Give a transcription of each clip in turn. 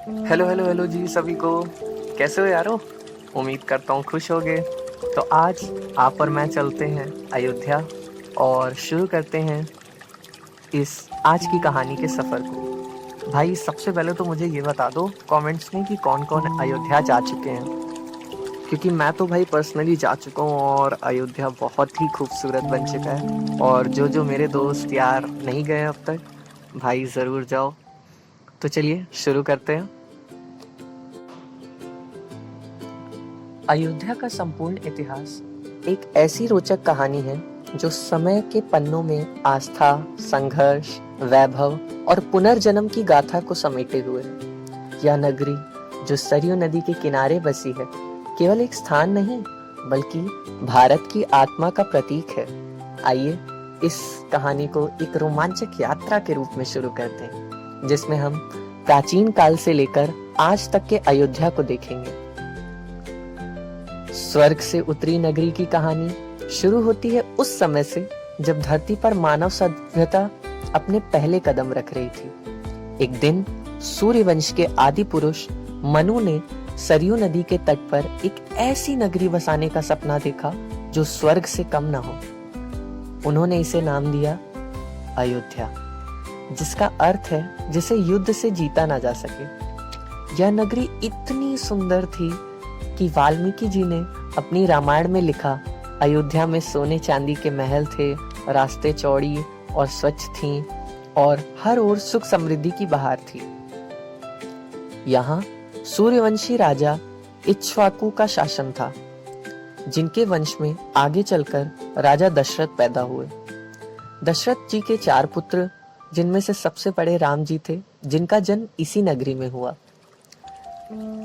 Hello hello hello जी सभी को। कैसे हो यारो? उम्मीद करता हूँ खुश होगे। तो आज आप और मैं चलते हैं अयोध्या और शुरू करते हैं इस आज की कहानी के सफ़र को। भाई सबसे पहले तो मुझे ये बता दो कमेंट्स में कि कौन कौन अयोध्या जा चुके हैं, क्योंकि मैं तो भाई पर्सनली जा चुका हूँ और अयोध्या बहुत ही खूबसूरत बन चुका है। और जो जो मेरे दोस्त यार नहीं गए अब तक, भाई ज़रूर जाओ। तो चलिए शुरू करते हैं। अयोध्या का संपूर्ण इतिहास एक ऐसी रोचक कहानी है जो समय के पन्नों में आस्था, संघर्ष, वैभव और पुनर्जन्म की गाथा को समेटे हुए है। यह नगरी जो सरयू नदी के किनारे बसी है, केवल एक स्थान नहीं बल्कि भारत की आत्मा का प्रतीक है। आइए इस कहानी को एक रोमांचक यात्रा के रूप में शुरू करते हैं, जिसमें हम प्राचीन काल से लेकर आज तक के अयोध्या को देखेंगे। स्वर्ग से उतरी नगरी की कहानी शुरू होती है उस समय से जब धरती पर मानव सभ्यता अपने पहले कदम रख रही थी। एक दिन सूर्यवंश के आदि पुरुष मनु ने सरयू नदी के तट पर एक ऐसी नगरी बसाने का सपना देखा जो स्वर्ग से कम न हो। उन्होंने इसे नाम दिया अयोध्या, जिसका अर्थ है जिसे युद्ध से जीता ना जा सके। यह नगरी इतनी सुंदर थी कि वाल्मीकि जी ने अपनी रामायण में लिखा, अयोध्या में सोने चांदी के महल थे, रास्ते चौड़ी और स्वच्छ थीं और हर ओर सुख समृद्धि की बहार थी। यहाँ सूर्यवंशी राजा इक्ष्वाकु का शासन था, जिनके वंश में आगे चलकर राजा दशरथ पैदा हुए। दशरथ जी के 4 पुत्र, जिनमें से सबसे बड़े राम जी थे, जिनका जन्म इसी नगरी में हुआ।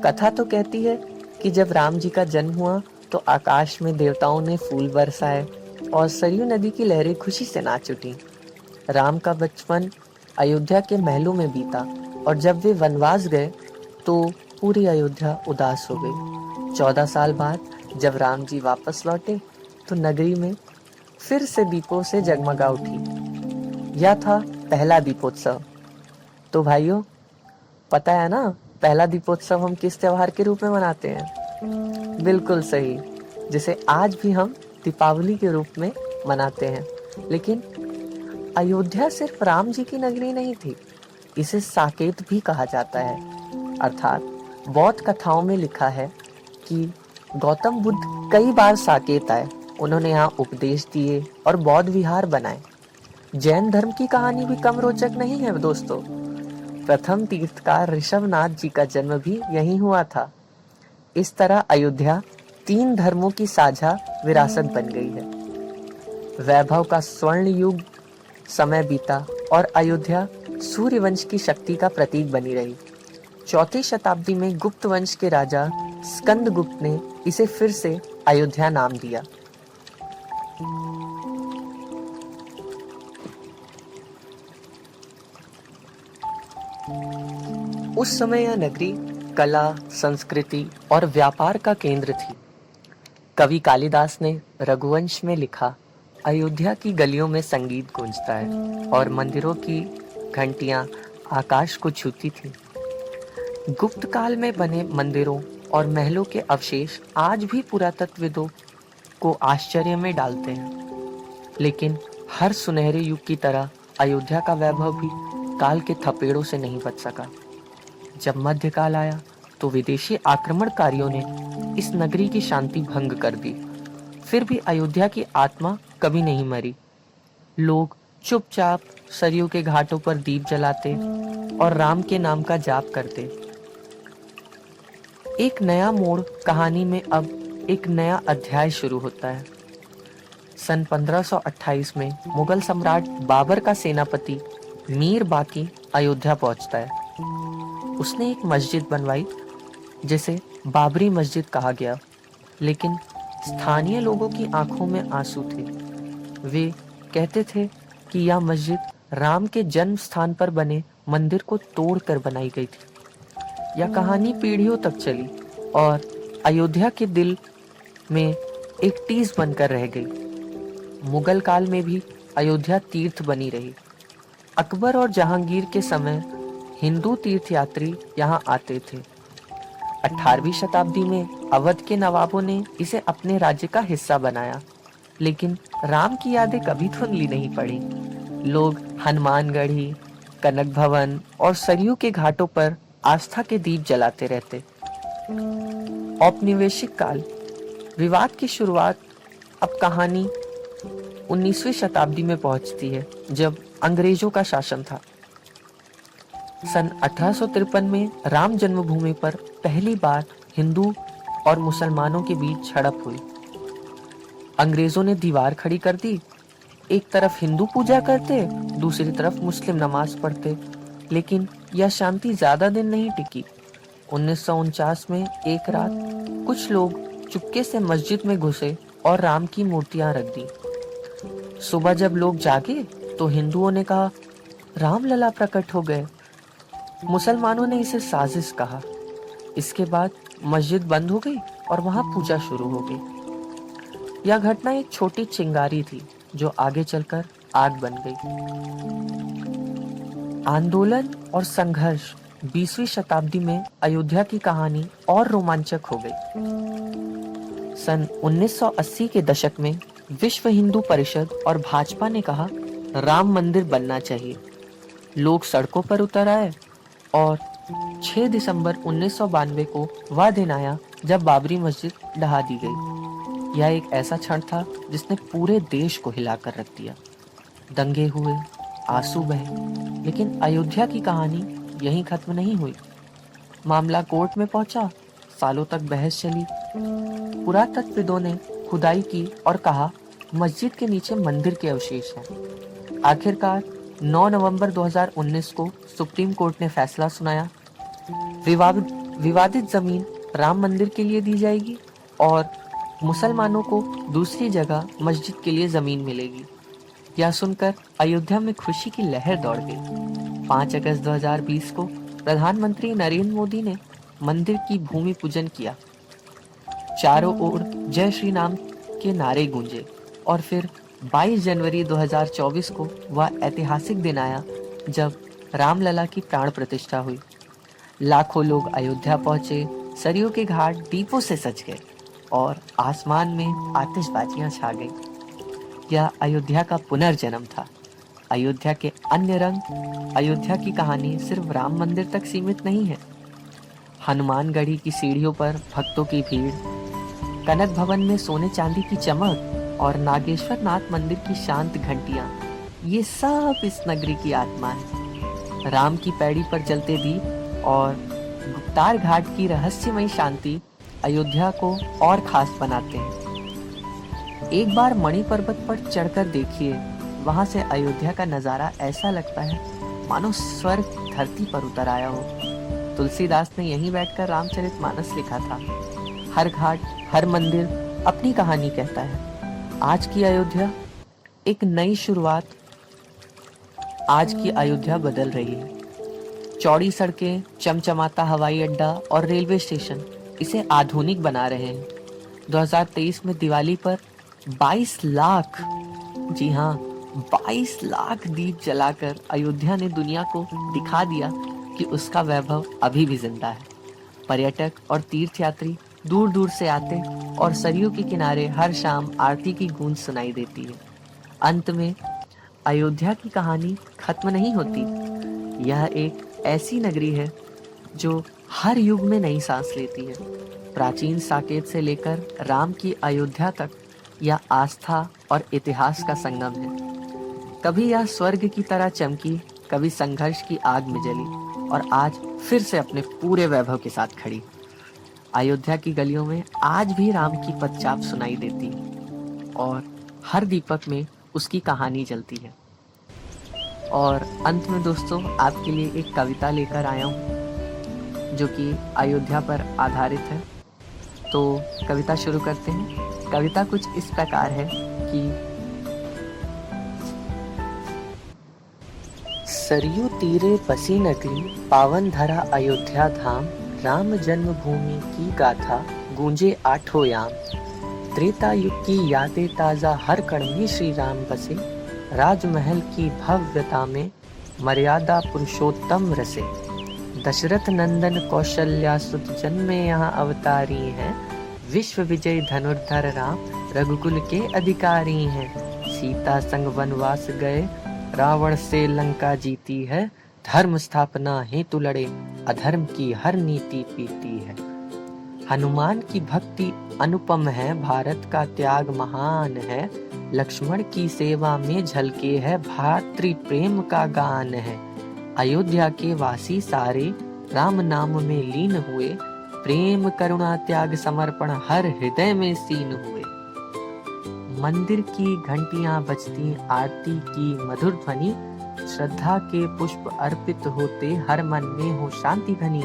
कथा तो कहती है कि जब राम जी का जन्म हुआ तो आकाश में देवताओं ने फूल बरसाए और सरयू नदी की लहरें खुशी से नाच उठी। राम का बचपन अयोध्या के महलों में बीता और जब वे वनवास गए तो पूरी अयोध्या उदास हो गई। 14 साल बाद जब राम जी वापस लौटे तो नगरी में फिर से दीपों से जगमगा उठी। यह था पहला दीपोत्सव। तो भाइयों, पता है ना पहला दीपोत्सव हम किस त्योहार के रूप में मनाते हैं? बिल्कुल सही, जिसे आज भी हम दीपावली के रूप में मनाते हैं। लेकिन अयोध्या सिर्फ राम जी की नगरी नहीं थी, इसे साकेत भी कहा जाता है। अर्थात बौद्ध कथाओं में लिखा है कि गौतम बुद्ध कई बार साकेत आए, उन्होंने यहाँ उपदेश दिए और बौद्ध विहार बनाए। जैन धर्म की कहानी भी कम रोचक नहीं है दोस्तों। प्रथम तीर्थकार ऋषभनाथ जी का जन्म भी यहीं हुआ था। इस तरह अयोध्या 3 धर्मों की साझा विरासत बन गई है। वैभव का स्वर्ण युग समय बीता और अयोध्या सूर्यवंश की शक्ति का प्रतीक बनी रही। 4वीं शताब्दी में गुप्त वंश के राजा स्कंदगुप्त ने इसे फिर से अयोध्या नाम दिया। उस समय यह नगरी कला, संस्कृति और व्यापार का केंद्र थी। कवि कालिदास ने रघुवंश में लिखा, अयोध्या की गलियों में संगीत गूंजता है और मंदिरों की घंटियां आकाश को छूती थी। गुप्त काल में बने मंदिरों और महलों के अवशेष आज भी पुरातत्वविदों को आश्चर्य में डालते हैं। लेकिन हर सुनहरे युग की तरह अयोध्या का वैभव भी काल के थपेड़ों से नहीं बच सका। जब मध्यकाल आया तो विदेशी आक्रमणकारियों ने इस नगरी की शांति भंग कर दी। फिर भी अयोध्या की आत्मा कभी नहीं मरी। लोग चुपचाप सरयू के घाटों पर दीप जलाते और राम के नाम का जाप करते। एक नया मोड़ कहानी में अब एक नया अध्याय शुरू होता है। सन 1528 में मुगल सम्राट बाबर का सेनापति मीर बाकी अयोध्या पहुंचता है। उसने एक मस्जिद बनवाई जिसे बाबरी मस्जिद कहा गया, लेकिन स्थानीय लोगों की आंखों में आंसू थे। वे कहते थे कि यह मस्जिद राम के जन्म स्थान पर बने मंदिर को तोड़कर बनाई गई थी। यह कहानी पीढ़ियों तक चली और अयोध्या के दिल में एक टीस बनकर रह गई। मुगल काल में भी अयोध्या तीर्थ बनी रही। अकबर और जहांगीर के समय हिंदू तीर्थयात्री यहाँ आते थे। 18वीं शताब्दी में अवध के नवाबों ने इसे अपने राज्य का हिस्सा बनाया, लेकिन राम की यादें कभी धुंधली नहीं पड़ी। लोग हनुमानगढ़ी, कनक भवन और सरयू के घाटों पर आस्था के दीप जलाते रहते। औपनिवेशिक काल, विवाद की शुरुआत। अब कहानी 19वीं शताब्दी में पहुंचती है, जब अंग्रेजों का शासन था। सन 1853 में राम जन्मभूमि पर पहली बार हिंदू और मुसलमानों के बीच झड़प हुई। अंग्रेजों ने दीवार खड़ी कर दी। एक तरफ हिंदू पूजा करते, दूसरी तरफ मुस्लिम नमाज पढ़ते। लेकिन यह शांति ज्यादा दिन नहीं टिकी। 1949 में एक रात कुछ लोग चुपके से मस्जिद में घुसे और राम की मूर्तियां रख दी। सुबह जब लोग जागे तो हिंदुओं ने कहा, रामलला प्रकट हो गए। मुसलमानों ने इसे साजिश कहा। इसके बाद मस्जिद बंद हो गई और वहां पूजा शुरू हो गई। यह घटना एक छोटी चिंगारी थी जो आगे चलकर आग बन गई। आंदोलन और संघर्ष। 20वीं शताब्दी में अयोध्या की कहानी और रोमांचक हो गई। सन 1980 के दशक में विश्व हिंदू परिषद और भाजपा ने कहा, राम मंदिर बनना चाहिए। लोग सड़कों पर उतर आए और 6 दिसंबर 1992 को वह दिन आया जब बाबरी मस्जिद ढहा दी गई। यह एक ऐसा क्षण था जिसने पूरे देश को हिलाकर रख दिया। दंगे हुए, आंसू बहे, लेकिन अयोध्या की कहानी यहीं खत्म नहीं हुई। मामला कोर्ट में पहुंचा, सालों तक बहस चली। पुरातत्वविदों ने खुदाई की और कहा, मस्जिद के नीचे मंदिर के अवशेष हैं। आखिरकार 9 नवंबर 2019 को सुप्रीम कोर्ट ने फैसला सुनाया। विवादित जमीन राम मंदिर के लिए दी जाएगी और मुसलमानों को दूसरी जगह मस्जिद के लिए जमीन मिलेगी। यह सुनकर अयोध्या में खुशी की लहर दौड़ गई। 5 अगस्त 2020 को प्रधानमंत्री नरेंद्र मोदी ने मंदिर की भूमि पूजन किया। चारों ओर जय श्री राम के नारे गूंजे और फिर 22 जनवरी 2024 को वह ऐतिहासिक दिन आया जब रामलला की प्राण प्रतिष्ठा हुई। लाखों लोग अयोध्या पहुंचे, सरयू के घाट दीपों से सज गए और आसमान में आतिशबाजियां छा गईं। यह अयोध्या का पुनर्जन्म था। अयोध्या के अन्य रंग। अयोध्या की कहानी सिर्फ राम मंदिर तक सीमित नहीं है। हनुमानगढ़ी की सीढ़ियों पर भक्तों की भीड़, कनक भवन में सोने चांदी की चमक और नागेश्वर नाथ मंदिर की शांत घंटियां, ये सब इस नगरी की आत्मा है। राम की पैड़ी पर जलते दीप और गुप्तार घाट की रहस्यमयी शांति अयोध्या को और खास बनाते हैं। एक बार मणि पर्वत पर चढ़कर देखिए, वहां से अयोध्या का नजारा ऐसा लगता है मानो स्वर्ग धरती पर उतर आया हो। तुलसीदास ने यहीं बैठकर रामचरितमानस लिखा था। हर घाट, हर मंदिर अपनी कहानी कहता है। आज की अयोध्या एक नई शुरुआत। आज की अयोध्या बदल रही है। चौड़ी सड़कें, चमचमाता हवाई अड्डा और रेलवे स्टेशन इसे आधुनिक बना रहे हैं। 2023 में दिवाली पर 22 लाख, जी हाँ 22 लाख दीप जलाकर अयोध्या ने दुनिया को दिखा दिया कि उसका वैभव अभी भी जिंदा है। पर्यटक और तीर्थयात्री दूर दूर से आते और सरयू के किनारे हर शाम आरती की गूंज सुनाई देती है। अंत में अयोध्या की कहानी खत्म नहीं होती। यह एक ऐसी नगरी है जो हर युग में नई सांस लेती है। प्राचीन साकेत से लेकर राम की अयोध्या तक यह आस्था और इतिहास का संगम है। कभी यह स्वर्ग की तरह चमकी, कभी संघर्ष की आग में जली और आज फिर से अपने पूरे वैभव के साथ खड़ी। अयोध्या की गलियों में आज भी राम की पदचाप सुनाई देती है और हर दीपक में उसकी कहानी जलती है। और अंत में दोस्तों, आपके लिए एक कविता लेकर आया हूँ जो कि अयोध्या पर आधारित है। तो कविता शुरू करते हैं। कविता कुछ इस प्रकार है कि सरयू तीरे बसी नगरी, पावन धरा अयोध्या धाम, राम जन्मभूमि की गाथा गूंजे आठों याम। त्रेता युग की यादें ताजा हर कण में श्री राम बसे, राजमहल की भव्यता में मर्यादा पुरुषोत्तम रसे। दशरथ नंदन कौशल्या सुत जन्मे यहाँ अवतारी हैं। विश्व विजय धनुर्धर राम रघुकुल के अधिकारी हैं। सीता संग वनवास गए रावण से लंका जीती है। धर्म स्थापना हेतु लड़े अधर्म की हर नीति पीती है। हनुमान की भक्ति अनुपम है, भारत का त्याग महान है। लक्ष्मण की सेवा में झलके है, भातृ प्रेम का गान है। अयोध्या के वासी सारे राम नाम में लीन हुए। प्रेम करुणा त्याग समर्पण हर हृदय में सीन हुए। मंदिर की घंटियां बजती आरती की मधुर ध्वनि। श्रद्धा के पुष्प अर्पित होते हर मन में हो शांति घनी।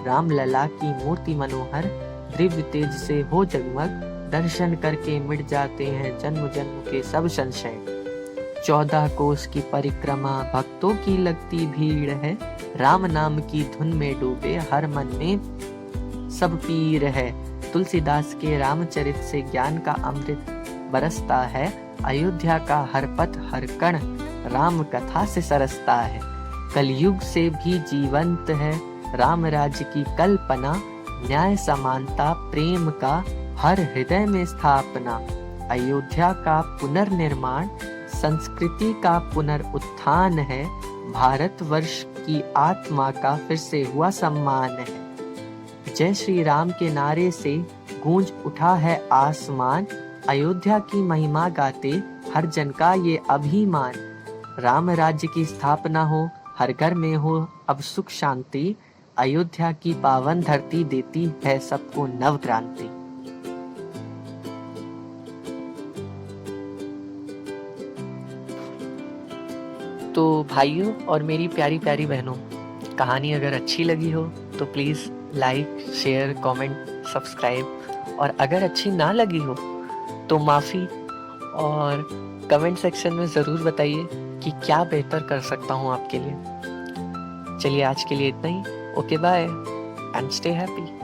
राम लला की मूर्ति मनोहर दिव्य तेज से हो जगमग। दर्शन करके मिट जाते हैं जन्म जन्म के सब संशय। 14 कोस की परिक्रमा भक्तों की लगती भीड़ है। राम नाम की धुन में डूबे हर मन में सब पीर है। तुलसीदास के रामचरित से ज्ञान का अमृत बरसता है। अयोध्या का हर पथ हर कण राम कथा से सरसता है। कलयुग से भी जीवंत है राम राज्य की कल्पना। न्याय समानता प्रेम का हर हृदय में स्थापना। अयोध्या का पुनर्निर्माण संस्कृति का पुनरुत्थान है। भारतवर्ष की आत्मा का फिर से हुआ सम्मान है। जय श्री राम के नारे से गूंज उठा है आसमान। अयोध्या की महिमा गाते हर जन का ये अभिमान। राम राज्य की स्थापना हो हर घर में हो अब सुख शांति। अयोध्या की पावन धरती देती है सबको नव क्रांति। तो भाइयों और मेरी प्यारी प्यारी बहनों, कहानी अगर अच्छी लगी हो तो please like share comment subscribe, और अगर अच्छी ना लगी हो तो माफ़ी, और कमेंट सेक्शन में ज़रूर बताइए कि क्या बेहतर कर सकता हूँ आपके लिए। चलिए आज के लिए इतना ही। Okay bye and stay happy.